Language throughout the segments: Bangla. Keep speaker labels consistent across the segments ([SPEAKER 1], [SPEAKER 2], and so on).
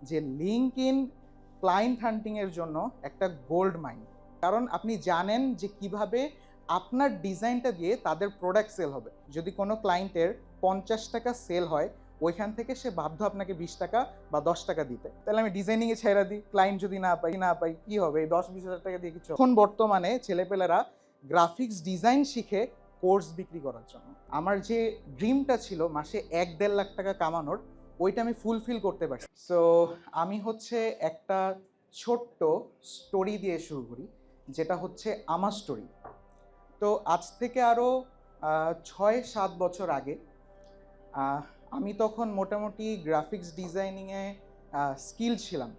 [SPEAKER 1] যে লিঙ্কডইন ক্লায়েন্ট হান্টিংয়ের জন্য একটা গোল্ড মাইন। কারণ আপনি জানেন যে কিভাবে আপনার ডিজাইনটা দিয়ে তাদের প্রোডাক্ট সেল হবে। যদি কোনো ক্লায়েন্টের 50 টাকা সেল হয়, ওইখান থেকে সে বাধ্য আপনাকে 20 টাকা বা 10 টাকা দিতে। তাহলে আমি ডিজাইনিংয়ে ছেড়ে দিই, ক্লায়েন্ট যদি না পাই কি হবে? এই 10-20 হাজার টাকা দিয়ে কিছু। এখন বর্তমানে ছেলেপেলেরা গ্রাফিক্স ডিজাইন শিখে কোর্স বিক্রি করার জন্য। আমার যে ড্রিমটা ছিল মাসে 1-1.5 লাখ টাকা কামানোর, ওইটা আমি ফুলফিল করতে পারছি। সো আমি হচ্ছে একটা ছোট্ট স্টোরি দিয়ে শুরু করি, যেটা হচ্ছে আমার স্টোরি। তো আজ থেকে আরও 6-7 বছর আগে আমি তখন মোটামুটি গ্রাফিক্স ডিজাইনিংয়ে স্কিল ছিলাম,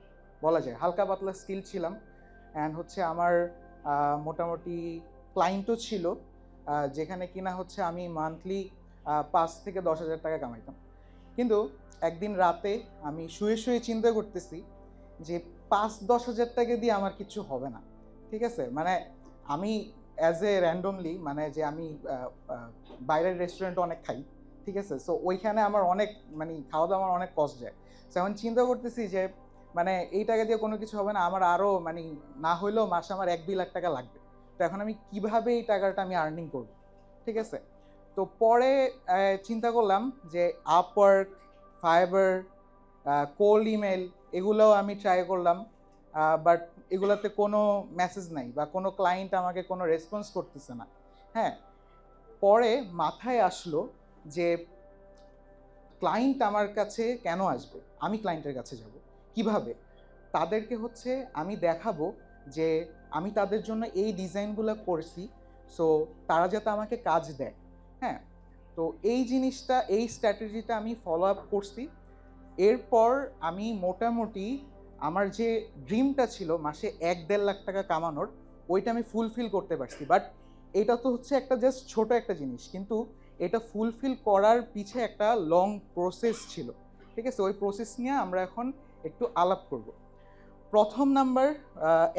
[SPEAKER 1] বলা যায় হালকা পাতলা স্কিল ছিলাম। অ্যান্ড হচ্ছে আমার মোটামুটি ক্লায়েন্টও ছিল, যেখানে কিনা হচ্ছে আমি মান্থলি 5 থেকে 10 হাজার টাকা কামাইতাম। কিন্তু একদিন রাতে আমি শুয়ে শুয়ে চিন্তা করতেছি যে 5-10 হাজার টাকা দিয়ে আমার কিছু হবে না। ঠিক আছে, মানে আমি অ্যাজ এ র্যান্ডমলি, মানে যে আমি বাইরের রেস্টুরেন্টে অনেক খাই, ঠিক আছে। সো ওইখানে আমার অনেক মানে খাওয়া দাওয়া আমার অনেক কস্ট যায়। সো এখন চিন্তা করতেছি যে মানে এই টাকা দিয়ে কোনো কিছু হবে না, আমার আরও মানে না হইলেও মাসে আমার 1-2 লাখ টাকা লাগবে। তো এখন আমি কিভাবে এই টাকাটা আমি আর্নিং করব, ঠিক আছে। তো পরে চিন্তা করলাম যে আপওয়ার্ক, ফাইবার, কোল্ড ইমেল, এগুলোও আমি ট্রাই করলাম, বাট এগুলোতে কোনো মেসেজ নাই বা কোনো ক্লায়েন্ট আমাকে কোনো রেসপন্স করতেছে না। হ্যাঁ, পরে মাথায় আসলো যে ক্লায়েন্ট আমার কাছে কেন আসবে, আমি ক্লায়েন্টের কাছে যাব কিভাবে? তাদেরকে হচ্ছে আমি দেখাবো যে আমি তাদের জন্য এই ডিজাইনগুলো করছি, সো তারা যাতে আমাকে কাজ দেয়। হ্যাঁ, তো এই জিনিসটা, এই স্ট্র্যাটেজিটা আমি ফলো আপ করছি। এরপর আমি মোটামুটি আমার যে ড্রিমটা ছিল মাসে 1-1.5 লাখ টাকা কামানোর, ওইটা আমি ফুলফিল করতে পারছি। বাট এটা তো হচ্ছে একটা জাস্ট ছোট একটা জিনিস, কিন্তু এটা ফুলফিল করার পিছে একটা লং প্রসেস ছিল। ঠিক আছে, ওই প্রসেস নিয়ে আমরা এখন একটু আলাপ করব। প্রথম নাম্বার,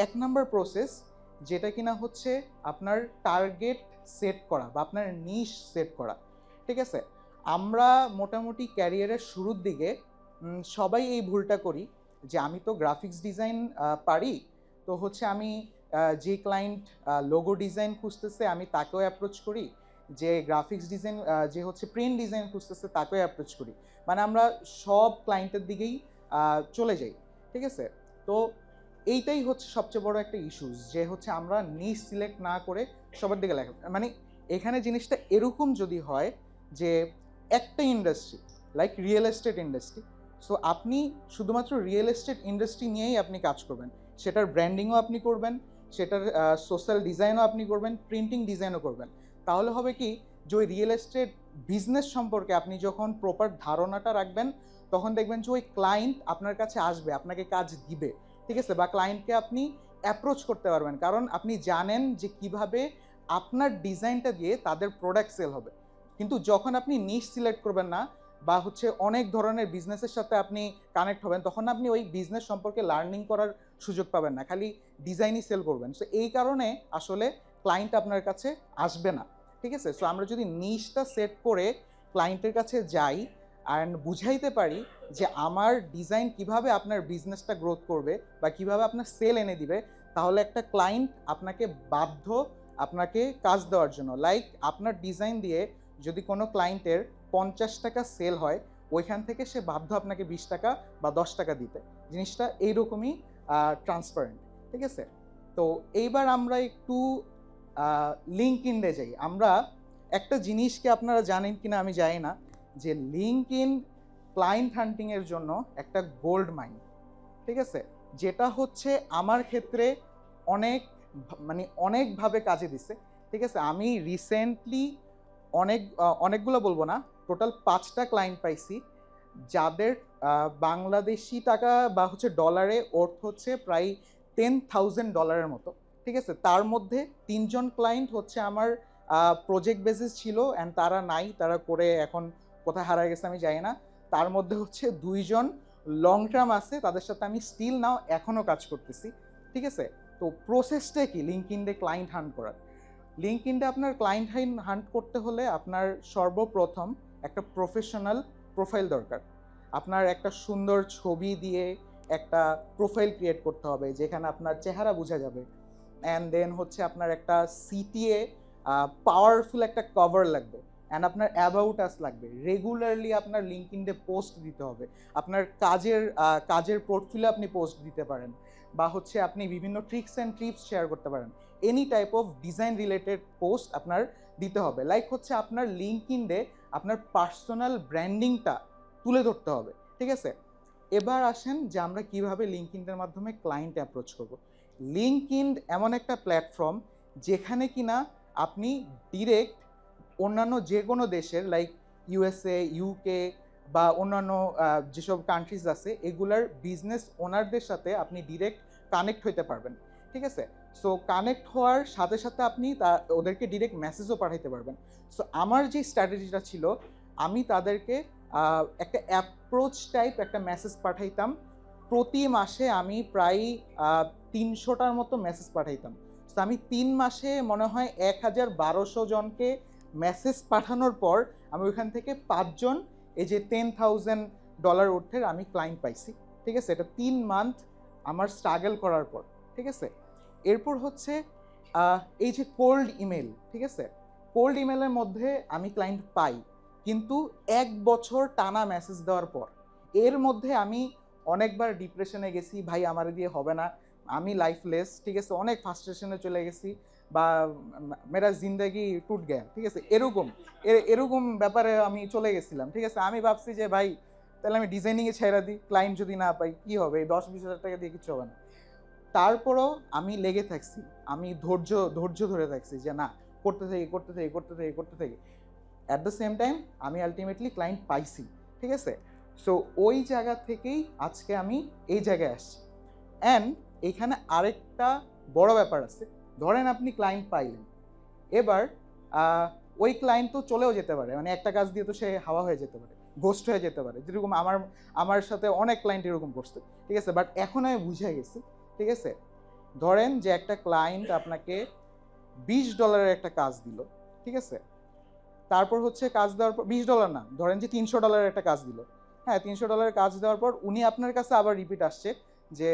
[SPEAKER 1] 1 নাম্বার প্রসেস, যেটা কিনা হচ্ছে আপনার টার্গেট সেট করা বা আপনার নিশ সেট করা। ঠিক আছে, আমরা মোটামুটি ক্যারিয়ারের শুরুর দিকে সবাই এই ভুলটা করি যে আমি তো গ্রাফিক্স ডিজাইন পারি, তো হচ্ছে আমি যে ক্লায়েন্ট লোগো ডিজাইন খুঁজতেছে আমি তাকেও অ্যাপ্রোচ করি, যে গ্রাফিক্স ডিজাইন যে হচ্ছে প্রিন্ট ডিজাইন খুঁজতেছে তাকেও অ্যাপ্রোচ করি। মানে আমরা সব ক্লায়েন্টের দিকেই চলে যাই। ঠিক আছে, তো এইটাই হচ্ছে সবচেয়ে বড় একটা ইস্যুস, যে হচ্ছে আমরা নিশ সিলেক্ট না করে সবার দিকে লেখা। মানে এখানে জিনিসটা এরকম যদি হয় যে একটা industry like real estate industry, so আপনি শুধুমাত্র রিয়েল এস্টেট ইন্ডাস্ট্রি নিয়েই আপনি কাজ করবেন, সেটার ব্র্যান্ডিংও আপনি করবেন, সেটার সোশ্যাল ডিজাইনও আপনি করবেন, প্রিন্টিং ডিজাইনও করবেন। তাহলে হবে কি, যে ওই রিয়েল এস্টেট বিজনেস সম্পর্কে আপনি যখন প্রপার ধারণাটা রাখবেন, তখন দেখবেন যে ওই ক্লায়েন্ট আপনার কাছে আসবে, আপনাকে কাজ দিবে। ঠিক আছে, বা ক্লায়েন্টকে আপনি অ্যাপ্রোচ করতে পারবেন, কারণ আপনি জানেন যে কিভাবে আপনার ডিজাইনটা দিয়ে তাদের প্রোডাক্ট সেল হবে। কিন্তু যখন আপনি নিশ সিলেক্ট করবেন না বা হচ্ছে অনেক ধরনের বিজনেসের সাথে আপনি কানেক্ট হবেন, তখন আপনি ওই বিজনেস সম্পর্কে লার্নিং করার সুযোগ পাবেন না, খালি ডিজাইনই সেল করবেন। সো এই কারণে আসলে ক্লায়েন্ট আপনার কাছে আসবে না। ঠিক আছে, সো আমরা যদি নিশটা সেট করে ক্লায়েন্টের কাছে যাই অ্যান্ড বুঝাইতে পারি যে আমার ডিজাইন কিভাবে আপনার বিজনেসটা গ্রোথ করবে বা কিভাবে আপনার সেল এনে দিবে, তাহলে একটা ক্লায়েন্ট আপনাকে বাধ্য আপনাকে কাজ দেওয়ার জন্য। লাইক আপনার ডিজাইন দিয়ে যদি কোনো ক্লায়েন্টের 50 টাকা সেল হয়, ওইখান থেকে সে বাধ্য আপনাকে 20 টাকা বা 10 টাকা দিতে। জিনিসটা এইরকমই ট্রান্সপারেন্ট। ঠিক আছে, তো এইবার আমরা একটু লিঙ্কডইনে যাই। আমরা একটা জিনিসকে আপনারা জানেন কিনা আমি জানি না, যে লিঙ্কডইন ক্লায়েন্ট হান্টিংয়ের জন্য একটা গোল্ড মাইন। ঠিক আছে, যেটা হচ্ছে আমার ক্ষেত্রে অনেক মানে অনেকভাবে কাজে দিছে। ঠিক আছে, আমি রিসেন্টলি অনেকগুলো বলবো না, টোটাল 5টা ক্লায়েন্ট পাইছি, যাদের বাংলাদেশি টাকা বা হচ্ছে ডলারে অর্থ হচ্ছে প্রায় $10,000 মতো। ঠিক আছে, তার মধ্যে 3জন ক্লায়েন্ট হচ্ছে আমার প্রজেক্ট বেসিস ছিল, অ্যান্ড তারা নাই, তারা করে এখন কোথায় হারায় গেছে আমি জানি না। তার মধ্যে হচ্ছে 2জন লং টার্ম আছে, তাদের সাথে আমি স্টিল নাও এখনও কাজ করতেছি। ঠিক আছে, তো প্রসেসটা কি লিঙ্কডইনে ক্লায়েন্ট হান্ট করার? লিঙ্কডইনে আপনার ক্লায়েন্ট হান্ট করতে হলে আপনার সর্বপ্রথম একটা প্রফেশনাল প্রোফাইল দরকার। আপনার একটা সুন্দর ছবি দিয়ে একটা প্রোফাইল ক্রিয়েট করতে হবে যেখানে আপনার চেহারা বোঝা যাবে, অ্যান্ড দেন হচ্ছে আপনার একটা সিটিএ পাওয়ারফুল একটা কভার লাগবে, অ্যান্ড আপনার অ্যাবাউট আস লাগবে। রেগুলারলি আপনার লিঙ্কডইনে পোস্ট দিতে হবে, আপনার কাজের পোর্টফোলিও আপনি পোস্ট দিতে পারেন, বা হচ্ছে আপনি বিভিন্ন ট্রিক্স অ্যান্ড টিপস শেয়ার করতে পারেন। Any type of design related post আপনার দিতে হবে। লাইক হচ্ছে আপনার লিঙ্কডইনে আপনার পার্সোনাল ব্র্যান্ডিংটা তুলে ধরতে হবে, ঠিক আছে? এবার আসেন যে আমরা কিভাবে লিঙ্কডইনের মাধ্যমে ক্লায়েন্ট অ্যাপ্রোচ করব। লিঙ্কডইন এমন একটা প্ল্যাটফর্ম যেখানে কিনা আপনি ডিরেক্ট অন্যান্য যে কোনো দেশের লাইক ইউএসএ, ইউকে বা অন্যান্য যেসব কান্ট্রিজ আছে এগুলার বিজনেস ওনারদের সাথে আপনি ডিরেক্ট কানেক্ট হইতে পারবেন, ঠিক আছে? সো কানেক্ট হওয়ার সাথে সাথে আপনি ওদেরকে ডিরেক্ট মেসেজও পাঠাইতে পারবেন। সো আমার যে স্ট্র্যাটেজিটা ছিল, আমি তাদেরকে একটা অ্যাপ্রোচ টাইপ একটা মেসেজ পাঠাইতাম। প্রতি মাসে আমি প্রায় 300টার মতো মেসেজ পাঠাইতাম। সো আমি 3 মাসে মনে হয় 1200 জনকে মেসেজ পাঠানোর পর আমি ওইখান থেকে 5 জন এই যে $10,000 অর্থের আমি ক্লায়েন্ট পাইছি, ঠিক আছে? এটা 3 মান্থ আমার স্ট্রাগল করার পর, ঠিক আছে? এরপর হচ্ছে এই যে কোল্ড ইমেল, ঠিক আছে? কোল্ড ইমেলের মধ্যে আমি ক্লায়েন্ট পাই, কিন্তু 1 বছর টানা মেসেজ দেওয়ার পর এর মধ্যে আমি অনেকবার ডিপ্রেশনে গেছি, ভাই আমার দিয়ে হবে না, আমি লাইফলেস, ঠিক আছে? অনেক ফার্স্ট্রেশনে চলে গেছি, বা মেরা জিন্দেগি টুট গয়া, ঠিক আছে? এরকম ব্যাপারে আমি চলে গেছিলাম, ঠিক আছে? আমি ভাবছি যে ভাই তাহলে আমি ডিজাইনিংয়ে ছেড়ে দিই, ক্লায়েন্ট যদি না পাই কী হবে, এই 10-20 হাজার টাকা দিয়ে কিছু হবে না। তারপরও আমি লেগে থাকছি, আমি ধৈর্য ধরে থাকছি যে না, করতে থাকি। অ্যাট দ্য সেম টাইম আমি আলটিমেটলি ক্লায়েন্ট পাইছি, ঠিক আছে? সো ওই জায়গা থেকেই আজকে আমি এই জায়গায় আসছি। অ্যান্ড এখানে আরেকটা বড় ব্যাপার আছে। ধরেন আপনি ক্লায়েন্ট পাইলেন, এবার ওই ক্লায়েন্ট তো চলেও যেতে পারে, মানে একটা কাজ দিয়ে তো সে হাওয়া হয়ে যেতে পারে, ঘোস্ট হয়ে যেতে পারে, যেরকম আমার সাথে অনেক ক্লায়েন্ট এরকম করছে, ঠিক আছে? বাট এখন আমি বুঝে গেছি, ঠিক আছে? ধরেন যে একটা ক্লায়েন্ট আপনাকে $20 একটা কাজ দিল, ঠিক আছে? তারপর হচ্ছে কাজ দেওয়ার পর $20 না, ধরেন যে $300 একটা কাজ দিল। হ্যাঁ, $300 কাজ দেওয়ার পর উনি আপনার কাছে আবার রিপিট আসছে যে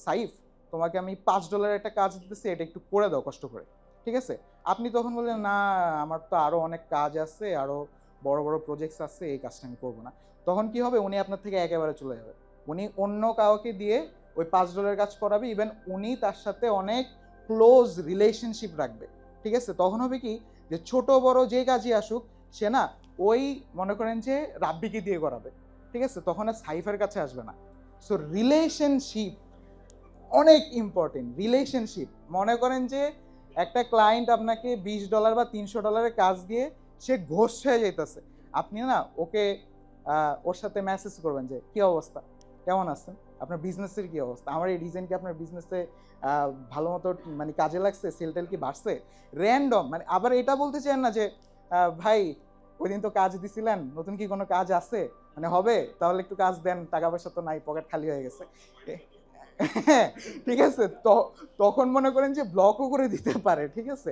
[SPEAKER 1] সাইফ, তোমাকে আমি $5 একটা কাজ দিতেছি, এটা একটু করে দাও কষ্ট করে, ঠিক আছে? আপনি তখন বললেন না, আমার তো আরও অনেক কাজ আছে, আরও বড় বড় প্রজেক্টস আছে, এই কাজটা আমি করবো না। তখন কি হবে? উনি আপনার থেকে একেবারে চলে যাবে, উনি অন্য কাউকে দিয়ে ওই $5 কাজ করাবে, ইভেন উনি তার সাথে অনেক ক্লোজ রিলেশনশিপ রাখবে, ঠিক আছে? তখন হবে কি যে ছোট বড় যে কাজই আসুক, সে না ওই মনে করেন যে রাব্বিকে দিয়ে করাবে, ঠিক আছে? তখন আর সাইফের কাছে আসবে না। সো রিলেশনশিপ অনেক ইম্পর্টেন্ট। রিলেশনশিপ, মনে করেন যে একটা ক্লায়েন্ট আপনাকে $20 বা $300 কাজ দিয়ে সে ঘোষ হয়ে যেতেছে, আপনি না ওর সাথে মেসেজ করবেন যে কী অবস্থা, কেমন আছেন, আপনার বিজনেসের কী অবস্থা, আমার এই ডিজাইন কি আপনার বিজনেসে ভালো মতো মানে কাজে লাগছে, সেলটেল কি বাড়ছে, র্যান্ডম। মানে আবার এটা বলতে চান না যে ভাই ওই দিন তো কাজ দিছিলেন, নতুন কি কোনো কাজ আছে, মানে হবে তাহলে একটু কাজ দেন, টাকা পয়সা তো নাই, পকেট খালি হয়ে গেছে, ঠিক আছে? তখন মনে করেন যে ব্লকও করে দিতে পারে, ঠিক আছে?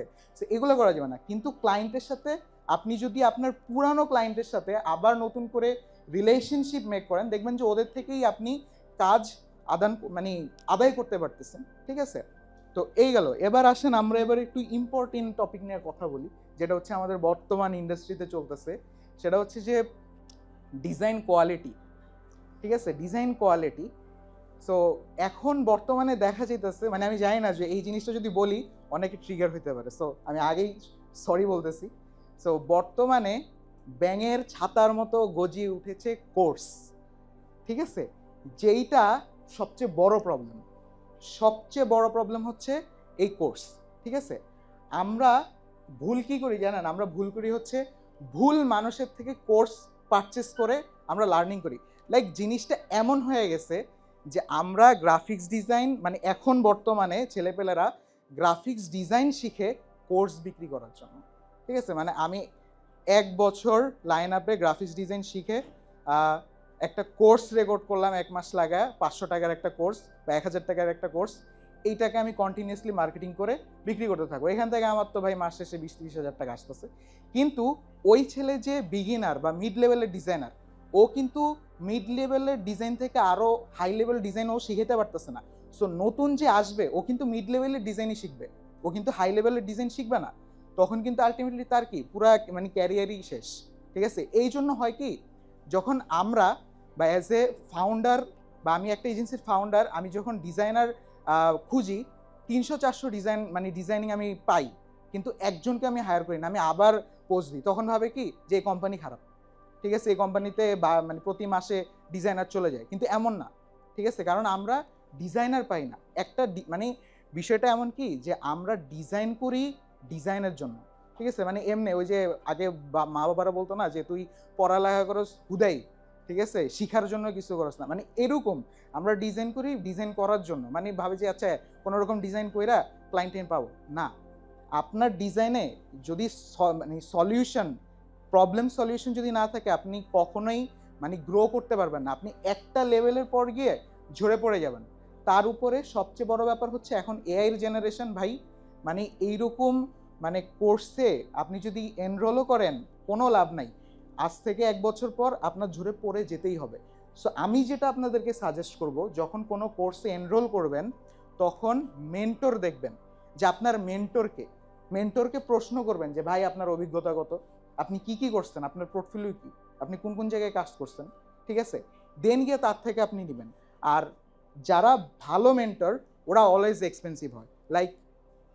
[SPEAKER 1] এগুলো করা যাবে না। কিন্তু ক্লায়েন্টের সাথে আপনি যদি আপনার পুরানো ক্লায়েন্টের সাথে আবার নতুন করে রিলেশনশিপ মেক করেন, দেখবেন যে ওদের থেকেই আপনি কাজ আদায় করতে পারতেছেন, ঠিক আছে? তো এই গেল। এবার আসেন আমরা একটু ইম্পর্টেন্ট টপিক নিয়ে কথা বলি, যেটা হচ্ছে আমাদের বর্তমান ইন্ডাস্ট্রিতে চলতেছে। সেটা হচ্ছে যে ডিজাইন কোয়ালিটি, ঠিক আছে? Design quality. সো এখন বর্তমানে দেখা যাইতেছে, মানে আমি জানি না যে এই জিনিসটা যদি বলি অনেকে ট্রিগার হইতে পারে, সো আমি আগেই সরি বলতেছি। সো বর্তমানে ব্যাঙের ছাতার মতো গজিয়ে উঠেছে কোর্স, ঠিক আছে? যেইটা সবচেয়ে বড় প্রবলেম হচ্ছে এই কোর্স, ঠিক আছে? আমরা ভুল কি করি জানেন? আমরা ভুল করি হচ্ছে ভুল মানুষের থেকে কোর্স পারচেস করে আমরা লার্নিং করি। লাইক জিনিসটা এমন হয়ে গেছে যে আমরা গ্রাফিক্স ডিজাইন, মানে এখন বর্তমানে ছেলেপেলেরা গ্রাফিক্স ডিজাইন শিখে কোর্স বিক্রি করার জন্য, ঠিক আছে? মানে আমি 1 বছর লাইন আপে গ্রাফিক্স ডিজাইন শিখে একটা কোর্স রেকর্ড করলাম 1 মাস লাগায়, $500 একটা কোর্স বা $1000 একটা কোর্স, এইটাকে আমি কন্টিনিউয়াসলি মার্কেটিং করে বিক্রি করতে থাকবো। এখান থেকে আমার তো ভাই মাস শেষে 20-30 হাজার টাকা আসতেছে। কিন্তু ওই ছেলে যে বিগিনার বা মিড লেভেলের ডিজাইনার, ও কিন্তু মিড লেভেলের ডিজাইন থেকে আরও হাই লেভেল ডিজাইন ও শিখাতে পারতেছে না। সো নতুন যে আসবে ও কিন্তু মিড লেভেলের ডিজাইনই শিখবে, ও কিন্তু হাই লেভেলের ডিজাইন শিখবে না। তখন কিন্তু আলটিমেটলি তার কি পুরা মানে ক্যারিয়ারই শেষ। ঠিক আছে, এই জন্য হয় কি, যখন আমরা বা অ্যাজ এ ফাউন্ডার বা আমি একটা এজেন্সির ফাউন্ডার, আমি যখন ডিজাইনার খুঁজি 300-400 ডিজাইনিং আমি পাই, কিন্তু একজনকে আমি হায়ার করি না, আমি আবার পোস্ট দিই, তখন ভাবে কি যে এই কোম্পানি খারাপ। ঠিক আছে, এই কোম্পানিতে বা মানে প্রতি মাসে ডিজাইনার চলে যায়, কিন্তু এমন না। ঠিক আছে, কারণ আমরা ডিজাইনার পাই না। একটা মানে বিষয়টা এমন কি যে আমরা ডিজাইন করি ডিজাইনের জন্য। ঠিক আছে, মানে এমনি ওই যে আগে মা বাবারা বলতো না যে তুই পড়ালেখা করস হুদাই, ঠিক আছে, শিখার জন্য কিছু করস না, মানে এরকম আমরা ডিজাইন করি ডিজাইন করার জন্য। মানে ভাবে যে আচ্ছা কোনো রকম ডিজাইন কইরা ক্লায়েন্ট পাবো না। আপনার ডিজাইনে যদি মানে সলিউশন, প্রবলেম সলিউশন যদি না থাকে, আপনি কখনোই মানে গ্রো করতে পারবেন না। আপনি একটা লেভেলের পর গিয়ে ঝরে পড়ে যাবেন। তার উপরে সবচেয়ে বড় ব্যাপার হচ্ছে এখন এআইয়ের জেনারেশন ভাই, মানে এইরকম মানে কোর্সে আপনি যদি এনরোলও করেন কোনো লাভ নাই, আজ থেকে 1 বছর পর আপনার ঝরে পড়ে যেতেই হবে। সো আমি যেটা আপনাদেরকে সাজেস্ট করব, যখন কোনো কোর্সে এনরোল করবেন তখন মেন্টর দেখবেন যে আপনার মেন্টরকে প্রশ্ন করবেন যে ভাই আপনার অভিজ্ঞতা কত, আপনি কি কি করছেন, আপনার পোর্টফোলিও কি, আপনি কোন কোন জায়গায় কাজ করছেন। ঠিক আছে, দেন গিয়ে তার থেকে আপনি নেবেন। আর যারা ভালো মেন্টর ওরা অলওয়েজ এক্সপেন্সিভ হয়, লাইক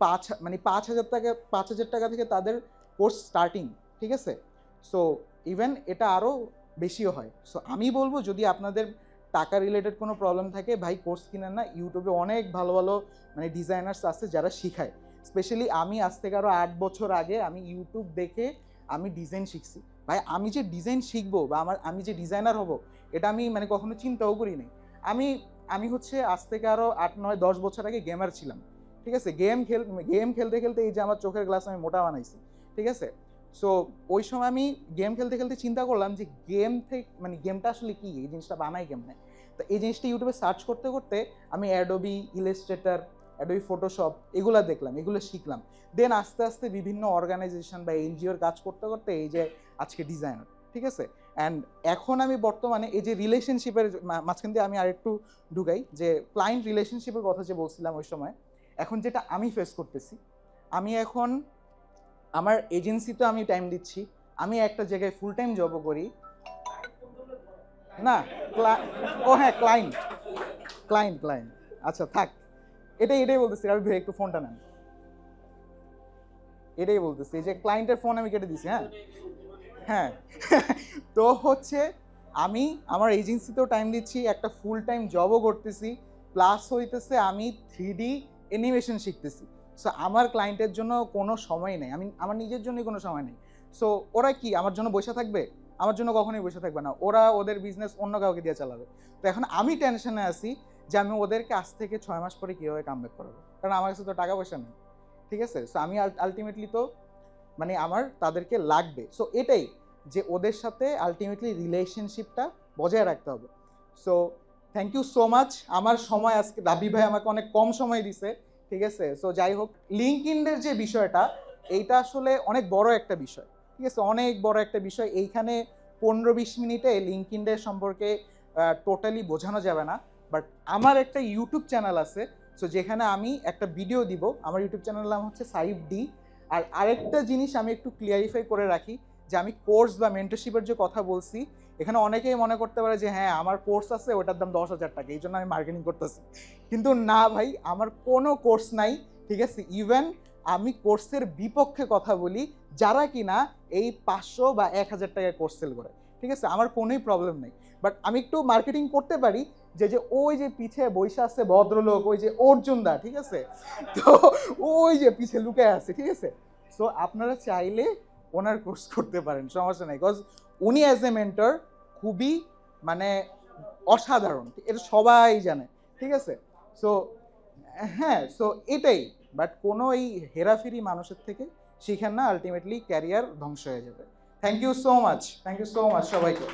[SPEAKER 1] 5,000 টাকা থেকে তাদের কোর্স স্টার্টিং। ঠিক আছে, সো ইভেন এটা আরও বেশিও হয়। সো আমি বলবো যদি আপনাদের টাকা রিলেটেড কোনো প্রবলেম থাকে ভাই কোর্স কিনেন না। ইউটিউবে অনেক ভালো ভালো মানে ডিজাইনার্স আছে যারা শিখায়। স্পেশালি আমি আজ থেকে আরও 8 বছর আগে আমি ইউটিউব দেখে আমি ডিজাইন শিখছি ভাই। আমি যে ডিজাইন শিখবো বা আমি যে ডিজাইনার হব এটা আমি মানে কখনো চিন্তাও করি নাই। আমি হচ্ছে আজ থেকে আরও 8, 9, 10 বছর আগে গেমার ছিলাম। ঠিক আছে, গেম খেলতে খেলতে এই যে আমার চোখের গ্লাস আমি মোটা বানাইছি। ঠিক আছে, সো ওই সময় আমি গেম খেলতে খেলতে চিন্তা করলাম যে গেম থেকে মানে গেমটা আসলে কি, এই জিনিসটা বানাই কেমনে। তো এই জিনিসটা ইউটিউবে সার্চ করতে করতে আমি অ্যাডোবি ইলাস্ট্রেটর, অ্যাডোবি ফটোশপ এগুলো দেখলাম, এগুলো শিখলাম। দেন আস্তে আস্তে বিভিন্ন অর্গানাইজেশন বা এনজিওর কাজ করতে করতে এই যে আজকে ডিজাইনার। ঠিক আছে, অ্যান্ড এখন আমি বর্তমানে এই যে রিলেশনশিপের মাঝখান দিয়ে আমি আরেকটু ঢুকাই, যে ক্লায়েন্ট রিলেশনশিপের কথা যে বলছিলাম ওই সময়, এখন যেটা আমি ফেস করতেছি, আমি এখন আমার এজেন্সিতে আমি টাইম দিচ্ছি, আমি একটা জায়গায় ফুল টাইম জবও করি না। ও হ্যাঁ, ক্লায়েন্ট আচ্ছা থাক, এটাই বলতেছি। আমি ভাই একটু ফোনটা নেন, এটাই বলতেছি যে ক্লায়েন্টের ফোন আমি কেটে দিছি। হ্যাঁ তো হচ্ছে আমি আমার এজেন্সিতেও টাইম দিচ্ছি, একটা ফুল টাইম জবও করতেছি, প্লাস হইতেছে আমি 3D অ্যানিমেশন শিখতেছি। সো আমার ক্লায়েন্টের জন্য কোনো সময় নেই, আমার নিজের জন্যই কোনো সময় নেই। সো ওরা কি আমার জন্য বসে থাকবে? আমার জন্য কখনোই বসে থাকবে না, ওরা ওদের বিজনেস অন্য কাউকে দিয়ে চালাবে। তো এখন আমি টেনশনে আছি যে আমি ওদেরকে আজ থেকে 6 মাস পরে কীভাবে কামব্যাক করাবো, কারণ আমার কাছে তো টাকা পয়সা নেই। ঠিক আছে, সো আমি আলটিমেটলি তো মানে আমার তাদেরকে লাগবে। সো এটাই যে ওদের সাথে আলটিমেটলি রিলেশনশিপটা বজায় রাখতে হবে। So thank you so much. আমার সময় আজকে রাবি ভাই আমাকে অনেক কম সময় দিছে। ঠিক আছে, সো যাই হোক, লিঙ্কডইনের যে বিষয়টা এইটা আসলে অনেক বড় একটা বিষয়। ঠিক আছে, অনেক বড় একটা বিষয়। এইখানে 15-20 মিনিটে লিঙ্কডইনের সম্পর্কে টোটালি বোঝানো যাবে না। বাট আমার একটা ইউটিউব চ্যানেল আছে, সো যেখানে আমি একটা ভিডিও দিব। আমার ইউটিউব চ্যানেলের নাম হচ্ছে সাইফ ডি। আর আরেকটা জিনিস আমি একটু ক্লিয়ারিফাই করে রাখি, যে আমি কোর্স বা মেন্টরশিপের যে কথা বলছি, এখানে অনেকেই মনে করতে পারে যে হ্যাঁ আমার কোর্স আছে, ওটার দাম 10,000 টাকা, এই জন্য আমি মার্কেটিং করতেছি। কিন্তু না ভাই, আমার কোনো কোর্স নাই। ঠিক আছে, ইভেন আমি কোর্সের বিপক্ষে কথা বলি যারা কিনা এই 500 বা 1,000 টাকায় কোর্স সেল করে। ঠিক আছে, আমার কোনোই প্রবলেম নেই। বাট আমি একটু মার্কেটিং করতে পারি, যে ওই যে পিছে বৈশা আছে ভদ্রলোক, ওই যে অর্জুন দা, ঠিক আছে, তো ওই যে পিছে লুকায় আছে। ঠিক আছে, সো আপনারা চাইলে ওনার কোর্স করতে পারেন, সমস্যা নেই। বিকজ উনি অ্যাজ এ মেন্টর খুবই মানে অসাধারণ, এটা সবাই জানে। ঠিক আছে, সো হ্যাঁ, সো এটাই। বাট কোনো এই হেরাফেরি মানুষের থেকে শিখেন না, আলটিমেটলি ক্যারিয়ার ধ্বংস হয়ে যাবে। থ্যাংক ইউ সো মাচ সবাইকে।